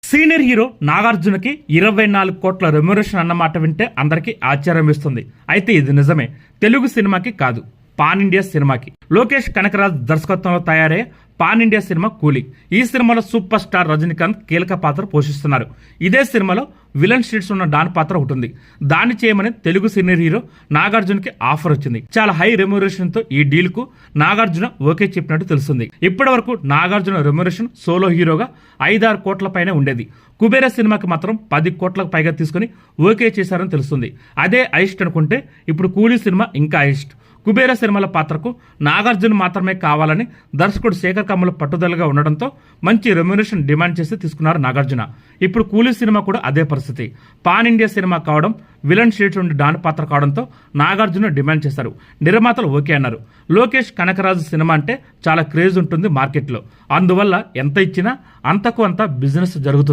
Senior hero నాగార్జునకి 24 కోట్ల remuneration అన్నమాట వింటే అందరికీ ఆశ్చర్యం ఇస్తుంది. అయితే ఇది నిజమే, తెలుగు సినిమాకి కాదు, పాన్ ఇండియా సినిమాకి. లోకేష్ కనకరాజ్ దర్శకత్వంలో తయారయ్యే పాన్ ఇండియా సినిమా కూలీ. ఈ సినిమాలో సూపర్ స్టార్ రజనీకాంత్ కీలక పాత్ర పోషిస్తున్నారు. ఇదే సినిమాలో విలన్ షీట్స్ ఉన్న డాన్ పాత్ర ఉంటుంది. దాన్ని చేయమని తెలుగు సీనియర్ హీరో నాగార్జునకి ఆఫర్ వచ్చింది. చాలా హై రెమ్యునరేషన్ తో ఈ డీల్ కు నాగార్జున ఓకే చెప్పినట్టు తెలుస్తుంది. ఇప్పటి వరకు నాగార్జున రెమ్యునరేషన్ సోలో హీరోగా 5-6 కోట్ల పైన ఉండేది. కుబేర సినిమాకి మాత్రం 10 కోట్లకు పైగా తీసుకుని ఓకే చేశారని తెలుస్తుంది. అదే హైయెస్ట్ అనుకుంటే ఇప్పుడు కూలీ సినిమా ఇంకా హైయెస్ట్. కుబేర సినిమాల పాత్రకు నాగార్జున మాత్రమే కావాలని దర్శకుడు శేఖర్ కమ్ముల పట్టుదలగా ఉండడంతో మంచి రెమ్యునరేషన్ డిమాండ్ చేసి తీసుకున్నారు నాగార్జున. ఇప్పుడు కూలీ సినిమా కూడా అదే పరిస్థితి. పాన్ ఇండియా సినిమా కావడం, విలన్ షీట్స్ ఉండి డాన్ పాత్ర కావడంతో నాగార్జున డిమాండ్ చేశారు. నిర్మాతలు ఓకే అన్నారు. లోకేష్ కనకరాజు సినిమా అంటే చాలా క్రేజ్ ఉంటుంది మార్కెట్లో. అందువల్ల ఎంత ఇచ్చినా అంతకు అంత బిజినెస్ జరుగుతుంది.